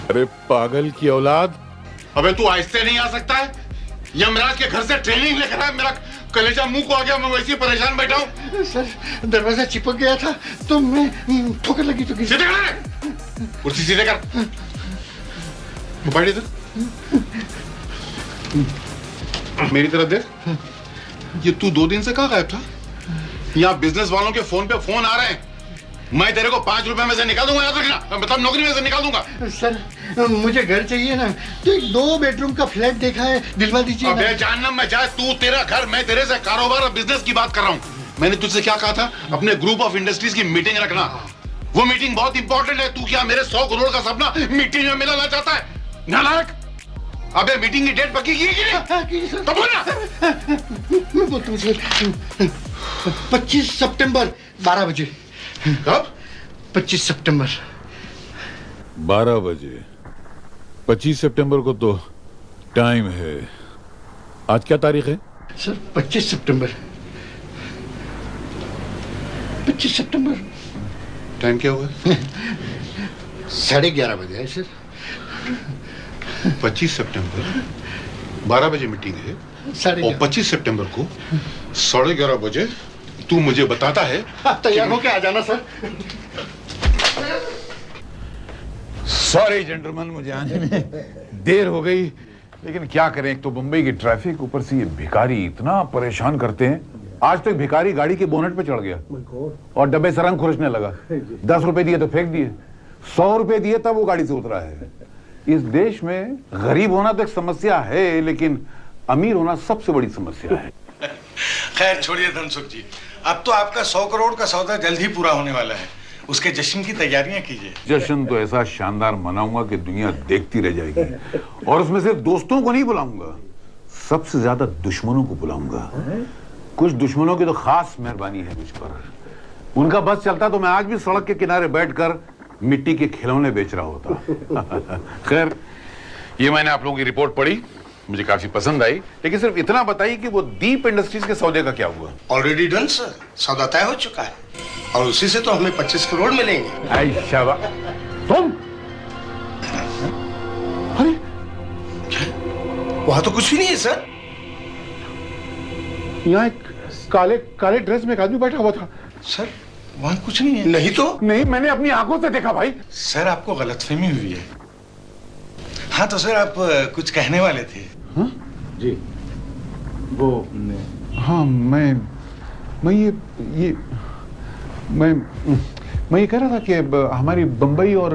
अरे पागल की औलाद, अबे तू आहिस्ते नहीं आ सकता है? यमराज के घर से ट्रेनिंग लेकर आया, मेरा कलेजा मुंह को आ गया, मैं वैसे ही परेशान बैठा हूँ। सर दरवाजा चिपक गया था तो मैं ठोकर लगी तो सीधे कर, कुर्सी सीधे कर, बैठ इधर, मेरी तरफ देख। ये तू 2 दिन से कहाँ गायब था? यहाँ बिजनेस वालों के फोन पे फोन आ रहे हैं, मैं तेरे को 5 रुपए में से निकाल दूंगा, याद रखना, मतलब नौकरी में से निकाल दूंगा। सर मुझे घर चाहिए ना, तो एक 2 बेडरूम का फ्लैट देखा है, दिलवा दीजिए। अबे जानना मैं जाए, तू तेरा घर, मैं तेरे से कारोबार और बिजनेस की बात कर रहा हूँ। मैंने तुझसे क्या कहा था? अपने ग्रुप ऑफ इंडस्ट्रीज की मीटिंग रखना, वो मीटिंग बहुत इंपॉर्टेंट है। तू क्या मेरे 100 करोड़ का सपना मीटिंग में मिलाना चाहता है? नालायक! अबे मीटिंग की डेट पक्की की नहीं? तो बोलना। मैं बोलता हूँ सर, 25 सितंबर 12 बजे। कब? 25 सितंबर 12 बजे। 25 सितंबर को तो टाइम है। आज क्या तारीख है? सर 25 सितंबर। 25 सितंबर। टाइम क्या हुआ? 11:30 बजे है सर। 25 सितंबर 12 बजे मीटिंग है, और 25 सितंबर को 11:30 बजे तू मुझे बताता है। आप तैयार होके आ जाना सर। सॉरी जेंटलमैन, मुझे आने में देर हो गई, लेकिन क्या करें, एक तो मुंबई की ट्रैफिक, ऊपर से ये भिखारी इतना परेशान करते हैं। आज तो एक भिखारी गाड़ी के बोनेट पे चढ़ गया और डब्बे से रंग खुरचने लगा। 10 रुपए दिए तो फेंक दिए, 100 रुपए दिए तब वो गाड़ी से उतरा है। इस देश में गरीब होना तो एक समस्या है, लेकिन अमीर होना सबसे बड़ी समस्या है। खैर छोड़िए धनसुख जी, अब तो आपका 100 करोड़ का सौदा जल्द ही पूरा होने वाला है, उसके जश्न की तैयारियां कीजिए। जश्न तो ऐसा शानदार मनाऊंगा कि दुनिया देखती रह जाएगी, और उसमें सिर्फ दोस्तों को नहीं बुलाऊंगा, सबसे ज्यादा दुश्मनों को बुलाऊंगा। कुछ दुश्मनों की तो खास मेहरबानी है मुझ पर। उनका बस चलता तो मैं आज भी सड़क के किनारे बैठकर मिट्टी के खिलौने बेच रहा होता। खैर, ये मैंने आप लोगों की रिपोर्ट पढ़ी, मुझे काफी पसंद आई, लेकिन सिर्फ इतना बताइए कि वो दीप इंडस्ट्रीज के सौदे का क्या हुआ? ऑलरेडी डन सर, सौदा तय हो चुका है, और उसी से तो हमें 25 करोड़ मिलेंगे। आई शाबाश। तुम? अरे वहां तो कुछ भी नहीं है सर। यहाँ एक काले ड्रेस में एक आदमी बैठा हुआ था। सर वहां कुछ नहीं है। नहीं तो? नहीं, मैंने अपनी आंखों से देखा भाई। सर आपको गलतफहमी हुई है। हाँ तो सर आप कुछ कहने वाले थे। हाँ? जी वो हाँ, मैं ये कह रहा था कि हमारी बंबई और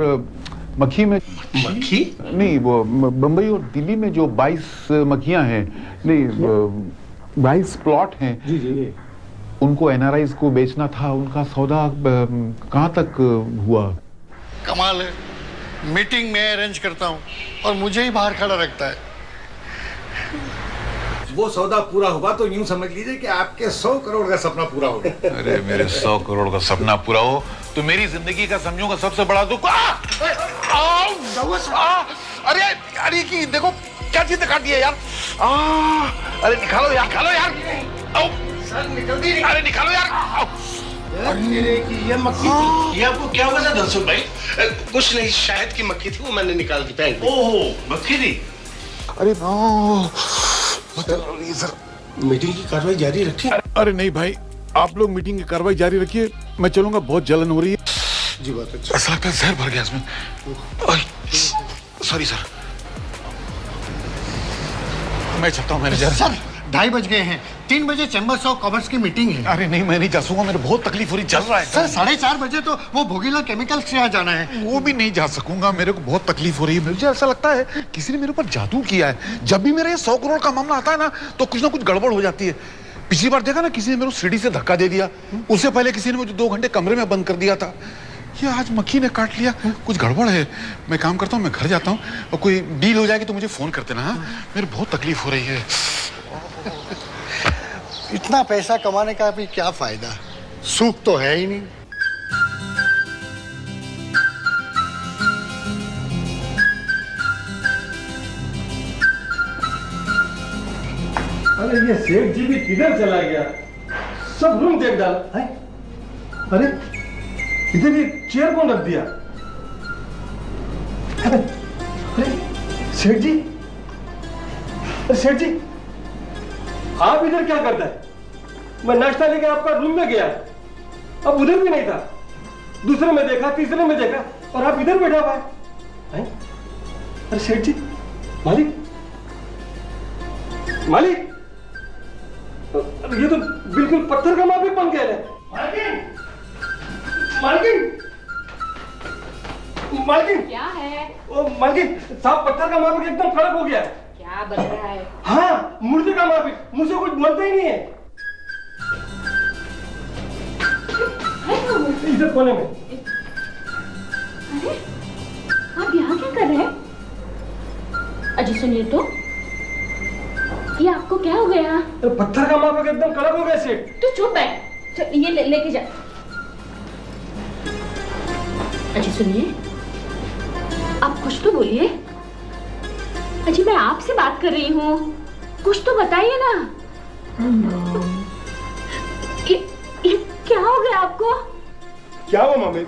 मक्खी में मक्खी नहीं, वो बंबई और दिल्ली में जो 22 मक्खियां हैं, नहीं 22 प्लॉट हैं, जी उनको एनआरआईज को बेचना था। उनका सौदा कहाँ तक हुआ? कमाल है, मीटिंग मैं अरेंज करता हूँ और मुझे ही बाहर खड़ा रखता है। वो सौदा पूरा हुआ तो यूं समझ लीजिए कि आपके 100 करोड़ का सपना पूरा हो गया। अरे मेरे 100 करोड़ का सपना पूरा हो तो मेरी जिंदगी का समझूंगा सबसे बड़ा दुख। अरे अरे की देखो क्या चीज काट दी है यार। अरे निकालो यार, निकालो यार। सर निकलती नहीं। अरे निकालो यार। अरे की ये मक्खी थी। ये आपको क्या हुआ था धनसुख भाई? कुछ नहीं, शहद की मक्खी थी, वो मैंने निकाल दी फेंक दी। ओहो मक्खी थी। अरे सर मीटिंग की कार्रवाई जारी रखिए। अरे नहीं भाई, आप लोग मीटिंग की कार्रवाई जारी रखिए, मैं चलूंगा, बहुत जलन हो रही है। जी बात है। ऐसा लगता है जहर भर गया इसमें। सॉरी सर, मैं चलता हूँ मैनेजर। सर 2:30 बज गए हैं, 3 बजे चैम्बर्स ऑफ कॉमर्स की मीटिंग है। अरे नहीं, मैं नहीं जा सकूंगा, मेरे बहुत तकलीफ हो रही, चल रहा है। सर 4:30 बजे तो वो भोगीला केमिकल्स से यहाँ जाना है। वो भी नहीं जा सकूंगा, मेरे को बहुत तकलीफ हो रही है। मुझे ऐसा लगता है किसी ने मेरे ऊपर जादू किया है। जब भी मेरा ये 100 करोड़ का मामला आता है ना, तो कुछ ना कुछ गड़बड़ हो जाती है। पिछली बार देखा ना, किसी ने मेरे को सीढ़ी से धक्का दे दिया, उससे पहले किसी ने मुझे 2 घंटे कमरे में बंद कर दिया था। ये आज मक्खी ने काट लिया, कुछ गड़बड़ है। मैं काम करता हूँ, मैं घर जाता हूँ, और कोई डील हो जाएगी तो मुझे फोन कर देना। मेरे बहुत तकलीफ हो रही है। इतना पैसा कमाने का भी क्या फायदा, सुख तो है ही नहीं। अरे ये सेठ जी भी किधर चला गया? सब रूम देख डाला है? अरे इधर ये चेयर कौन रख दिया? अरे सेठ जी, सेठ जी आप इधर क्या करता है? मैं नाश्ता लेके आपका रूम में गया, अब उधर भी नहीं था, दूसरे में देखा, तीसरे में देखा, और आप इधर बैठा हुआ है? अरे सेठ जी, मालिक मालिक, ये तो बिल्कुल पत्थर का माफिक बन गया है। मालकिन, मालकिन, मालकिन, क्या है? ओ मालकिन, साहब पत्थर का माफिक एकदम खराब हो गया है। क्या बन रहा है? हाँ, मुर्दे का माफिक, मुझसे कुछ बनता ही नहीं है। इधर कोने में। अरे आप यहाँ क्या कर रहे हैं? अजी सुनिए तो, ये आपको क्या हो गया? पत्थर का माफिक एकदम खराब हो गया सेठ। तू चुप बैठ, ये लेके जा। अजी सुनिए, आप कुछ तो बोलिए। अजी मैं आपसे बात कर रही हूँ, कुछ तो बताइए ना। ये क्या हो गया आपको? क्या हुआ मम्मी?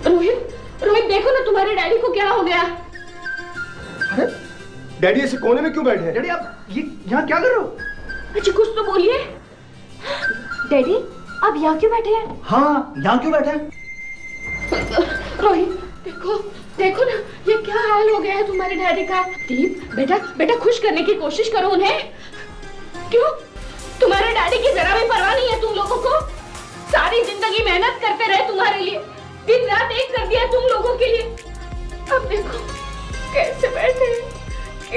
रोहित, रोहित देखो ना तुम्हारे डैडी को क्या हो गया। अरे डैडी ऐसे कोने में क्यों बैठे हैं? डैडी आप ये यहाँ क्या कर रहे हो? अजी कुछ तो बोलिए। डैडी आप यहाँ क्यों बैठे हैं? हाँ, यहाँ क्यों बैठे हैं? रोहित देखो, देखो ना ये क्या हाल हो गया है तुम्हारे डैडी का। दीप बेटा, बेटा खुश करने की कोशिश करो उन्हें। क्यों? तुम्हारे डैडी की जरा भी परवाह नहीं है तुम लोगों को? सारी जिंदगी मेहनत करते रहे तुम्हारे लिए, दिन रात एक कर दिया तुम लोगों के लिए। अब देखो कैसे बैठे हैं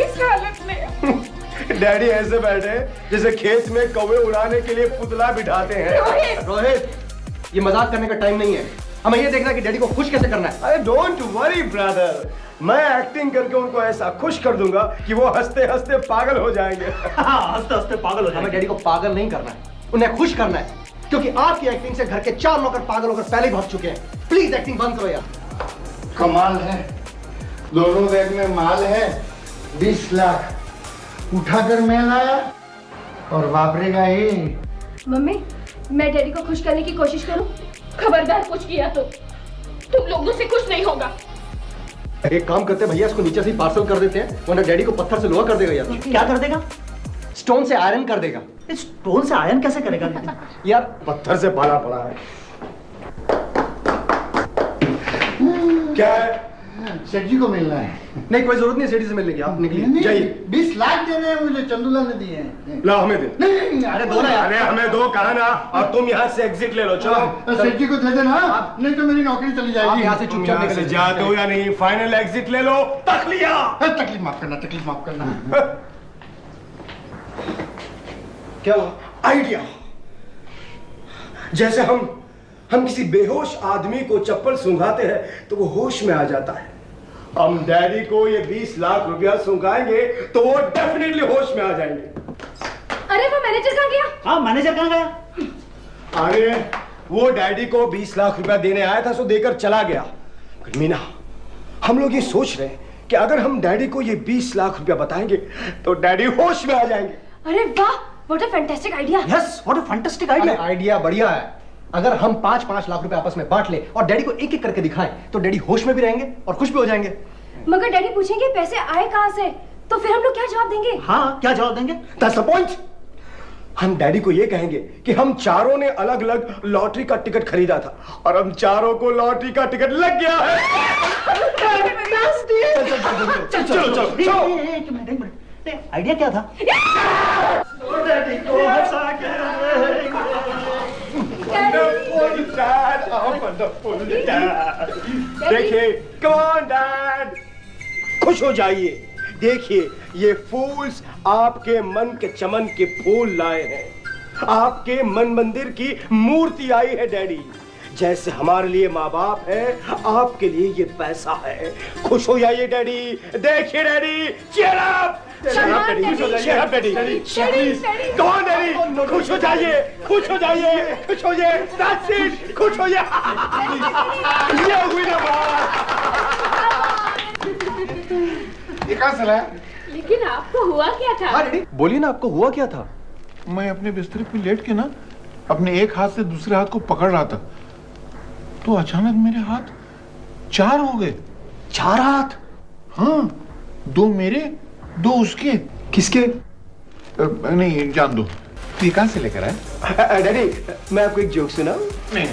इस हालत में। डैडी ऐसे बैठे जैसे खेत में कौवे उड़ाने के लिए पुतला बिठाते हैं। रोहित, रोहित, ये मजाक करने का टाइम नहीं है, हमें ये देखना है कि डैडी को खुश कैसे करना है। अरे डोंट वरी ब्रदर, मैं एक्टिंग करके उनको ऐसा खुश कर दूंगा कि वो हंसते हंसते पागल हो जाएंगे। हाँ, हंसते हंसते पागल हो जाएंगे। हमें डैडी को पागल नहीं करना है, उन्हें खुश करना है, क्योंकि आपकी एक्टिंग से घर के 4 नौकर पागल होकर पहले ही भाग चुके हैं। प्लीज एक्टिंग बंद करो यार। कमाल है, दोनों बैग में माल है, 20 लाख उठाकर मैं लाया और वापरेगा ही। मम्मी मैं डैडी को खुश करने की कोशिश करूं? खबरदार कुछ किया तो तुम लोगों से कुछ नहीं होगा। एक काम करते हैं भैया, इसको नीचे से ही पार्सल कर देते हैं, वरना डैडी को पत्थर से लोहा कर देगा यार। क्या कर देगा? स्टोन से आयरन कर देगा। स्टोन से आयरन कैसे करेगा? यार पत्थर से पाला पड़ा है। क्या है? सेठ जी को मिलना है। नहीं कोई जरूरत नहीं सेठी से मिलने की, आप निकलिए जाइए। 20 लाख देने हैं मुझे, चंदूला ने दिए हैं। ला हमें दे। नहीं, अरे दो ना यार। अरे हमें दो कहा ना, और तुम यहाँ से एग्जिट ले लो। चलो सेठ जी को दे देना, नहीं तो मेरी नौकरी चली आप जाएगी। यहाँ से तुम चुपचाप यहाँ से निकल जाते हो या नहीं? फाइनल एग्जिट ले लो। तक लिया। तकलीफ माफ करना, तकलीफ माफ करना। क्या हुआ? आइडिया। जैसे हम किसी बेहोश आदमी को चप्पल सूंघाते हैं तो वो होश में आ जाता है, हम डैडी को ये 20 लाख रुपया सूंघाएंगे तो वो डेफिनेटली होश में आ जाएंगे। अरे वो मैनेजर कहाँ गया? हाँ मैनेजर कहाँ गया? अरे वो डैडी को 20 लाख रुपया देने आया था, सो देकर चला गया। मीना, हम लोग ये सोच रहे हैं कि अगर हम डैडी को ये 20 लाख रुपया बताएंगे तो डैडी होश में आ जाएंगे। अरे वाह, what a fantastic idea. Yes, what a fantastic idea. Idea बढ़िया है। अगर हम 5-5 लाख रुपए आपस में बांट ले और डैडी को एक एक करके दिखाएं तो डैडी होश में भी रहेंगे और खुश भी हो जाएंगे। मगर डैडी पूछेंगे पैसे आए कहाँ से, तो फिर हम लोग क्या जवाब देंगे? हाँ क्या जवाब देंगे? That's the point. हम डैडी को ये कहेंगे कि हम चारों ने अलग अलग लॉटरी का टिकट खरीदा था और हम चारों को लॉटरी का टिकट लग गया है। चलो आइडिया क्या था? डैडी को हंसा के देखिए, come on डैड, खुश हो जाइए। देखिए ये फूल्स आपके मन के चमन के फूल लाए हैं, आपके मन मंदिर की मूर्ति आई है डैडी। जैसे हमारे लिए माँ बाप है, आपके लिए ये पैसा है। खुश हो जाइए डैडी। देखिए daddy, cheer up, cheer up daddy, cheer up daddy, please, come on daddy, खुश हो जाइए, खुश हो जाइए, खुश हो जाइए, that's it, खुश हो जाइए। ये हुई ना बात। ये कहाँ चला है? लेकिन आपको हुआ क्या था? हाँ डैडी बोलिए ना, आपको हुआ क्या था? मैं अपने बिस्तर पे लेट के ना अपने एक हाथ से दूसरे हाथ को पकड़ रहा था, तो अचानक मेरे हाथ 4 हो गए। 4 हाथ? हाँ, 2 मेरे 2 उसके। किसके? नहीं जान दो। तू ये कहां से लेकर आया? डैडी मैं आपको एक जोक सुनाऊं? नहीं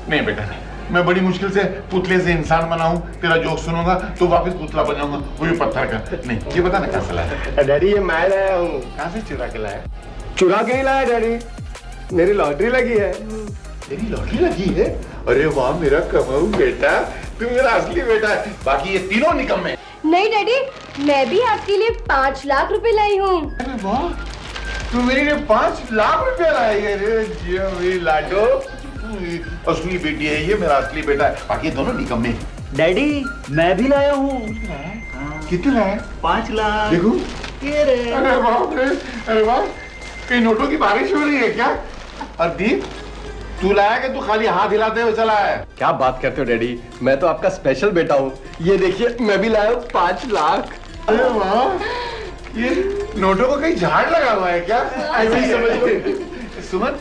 नहीं बेटा नहीं। मैं बड़ी मुश्किल से पुतले से इंसान बनाऊं, तेरा जोक सुनूंगा तो वापस पुतला बन जाऊंगा, वो भी पत्थर का। नहीं, ये बता ना कहां से लाया? डैडी ये मैं लाया हूँ। कहां से चुरा के लाया? चुरा के नहीं लाया डैडी, मेरी लॉटरी लगी है। तेरी लॉटरी लगी है? अरे वाह मेरा कमाऊ बेटा, तू मेरा असली बेटा है। बाकी ये तीनों निकम्मे। नहीं डैडी, मैं भी आपके लिए 5 लाख रुपए लाई हूँ। अरे वाह, तू मेरे लिए 5 लाख रुपया लाई है। अरे जियो मेरी लाडो, असली बेटी है ये, मेरा असली बेटा है। बाकी ये दोनों निकम्मे। डैडी मैं भी लाया हूँ। कितने लाए? 5 लाख। देखो। ये रे। अरे बाप रे, अरे वाह, कहीं नोटों की बारिश हो रही है क्या? और दीप, तू लाया कि तू खाली हाथ हिलाते हुए चला है? क्या बात करते हो डैडी, मैं तो आपका स्पेशल बेटा हूँ। ये देखिए मैं भी लाया हूँ 5 लाख। अरे वाह, ये नोटों को कहीं झाड़ लगा हुआ है क्या? ऐसे ही समझ लो। सुमन,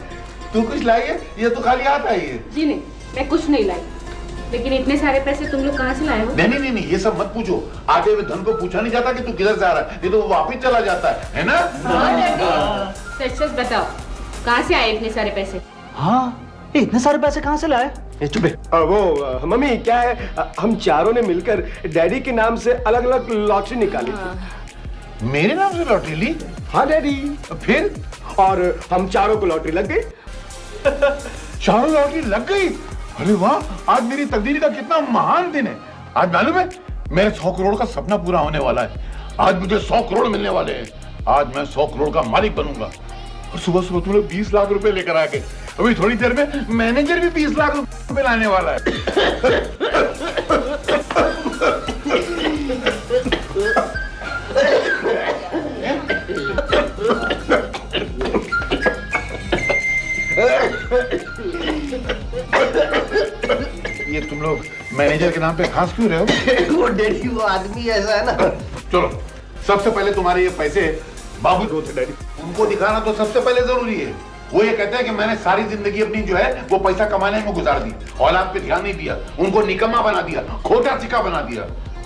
तू कुछ लाई है? ये तो खाली हाथ आई है। जी नहीं, मैं कुछ नहीं लाई। लेकिन इतने सारे पैसे तुम लोग कहाँ से लाए हो? नहीं, ये सब मत पूछो। आगे हुए धन को पूछा नहीं जाता कि तू किधर से आ रहा है, नहीं तो वो वापिस चला जाता है ना? सच सच बताओ, कहाँ से आए इतने सारे पैसे? हाँ, ये इतने सारे पैसे कहाँ से लाए? चुप है। वो मम्मी क्या है, हम चारों ने मिलकर डैडी के नाम से अलग अलग लॉटरी निकाली। मेरे नाम से लॉटरी ली? हाँ डैडी। फिर? और हम चारों को लॉटरी लग गई। चारों लॉटरी लग गई? अरे वाह, आज मेरी तकदीर का कितना महान दिन है। आज मालूम है, मेरे 100 करोड़ का सपना पूरा होने वाला है। आज मुझे 100 करोड़ मिलने वाले हैं। आज मैं 100 करोड़ का मालिक बनूंगा। और सुबह सुबह तुम लोग 20 लाख रुपए लेकर आ गए। अभी थोड़ी देर में मैनेजर भी 20 लाख रुपए लाने वाला है। ये तुम लोग मैनेजर के नाम पे खास क्यों रहे हो? वो डैडी, वो आदमी ऐसा है ना। चलो, सबसे पहले तुम्हारे ये पैसे बाबू को थे डैडी, उनको दिखाना तो सबसे पहले जरूरी है। वो ये कहते हैं कि मैंने सारी जिंदगी अपनी जो है वो पैसा कमाने में गुजार दी, औलाद पे ध्यान नहीं दिया, उनको निकम्मा बना दिया, खोटा सिक्का बना दिया।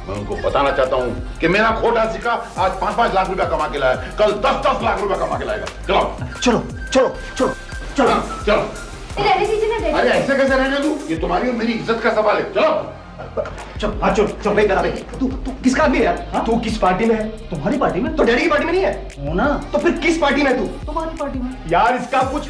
मैं उनको बताना चाहता हूँ कि मेरा खोटा सिक्का आज 5-5 लाख रुपया कमा के लाया, कल 10-10 लाख रुपया कमा के लाएगा। चलो चलो चलो चलो चलो चलो। रहने दीजिए ना डैडी। अरे ऐसे कैसे रहने दूं? ये तुम्हारी और मेरी इज्जत का सवाल है। चलो चलो। हाँ चलो चलो। भाई करा भाई, तू किसका आदमी है यार? हाँ? तू किस पार्टी में है? तुम्हारी पार्टी में? तो डैडी की पार्टी में नहीं है? हो ना। तो फिर किस पार्टी में है तू? तुम्हारी पार्टी में। यार इसका कुछ